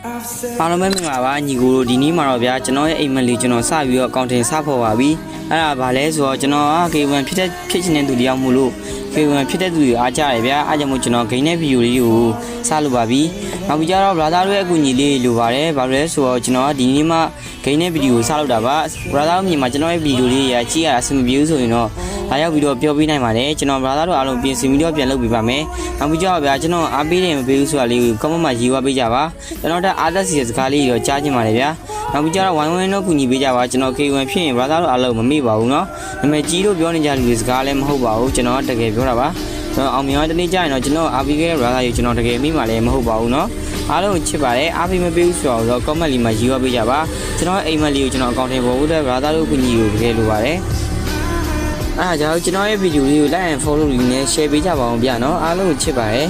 အားလုံးပဲမင်္ဂလာပါညီကိုတို့ဒီနေ့မှာတော့ဗျာကျွန်တော်ရဲ့အိမ်မက်လေးကျွန်တော်စပြီးတော့အကောင့်တင်စဖို့ပါပြီအဲ့ဒါဘာလဲဆိုတော့ကျွန်တော်က K1 ဖြစ်ချင်တဲ့သူတယောက်မို့လို့ K1 ဖြစ်တဲ့သူတွေအားကြတယ်ဗျာအားကြောင့်မို့ကျွန်တော်ဂိမ်းတဲ့ဗီဒီယိုလေးကိုစလုပ်ပါပြီနောက်ပြီးကြတော့ brother တို့ရဲ့အကူအညီလေးလိုပါတယ်ဘာလို့လဲဆိုတော့ကျွန်တော်ကဒီနေ့မှဂိမ်းတဲ့ဗီဒီယိုစလုပ်တာပါ brother တို့မြင်မှာကျွန်တော်ရဲ့ဗီဒီယိုလေးရကြည့်ရတာအဆင်မပြေဘူးဆိုရင်တော့လာရောက်ပြီးတော့ပြောပြနိုင်ပါတယ်ကျွန်တော် brother တို့အားလုံးပြင်ဆင်ပြီးတော့ပြန်လုပ်ပေးပါမယ်နောက်ပြီးကြတော့ဗျာကျွန်တော်အားပေးတယ်မပေးဘူးဆိုတာလေးကို comment မှာရေးဝပေးကြပါကျွန်တော်တက်အားသက်စီစကားလေးရောကြားချင်ပါတယ်ဗျာနောက်ပြီးကြတော့ဝိုင်းဝန်းတော့ကူညီပေးကြပါကျွန်တော် K1 ဖြစ်ရင် brother တို့အားလုံးမမေ့ပါဘူးเนาะနာမည်ကြီးလို့ပြောနေကြလူတွေစကားလည်းမဟုတ်ပါဘူးကျွန်တော်တကယ်ပြောတာပါကျွန်တော်အောင်မြင်တနေ့ကျရင်တော့ကျွန်တော်အားပေးခဲ့တဲ့ brother ကြီးကျွန်တော်တကယ်မိမှလည်းမဟုတ်ပါဘူးเนาะအားလုံးချစ်ပါတယ်အားပေးမပေးဘူးဆိုတော့ comment လေးမှာရေးဝပေးကြပါကျွန်တော်အိမ်မက်လေးကိုကျွန်တော်အကောင့်ထဲပေါ်ဦးတဲ့ brother တို့ကူညီကိုတကယ်လိုပါတယ်အားကြောင့်ကျွန်တော်ရဲ့ဗီဒီယိုလေးကို like and follow လေးနဲ့ share ပေးကြပါအောင်ဗျာเนาะအားလုံးချစ်ပါတယ်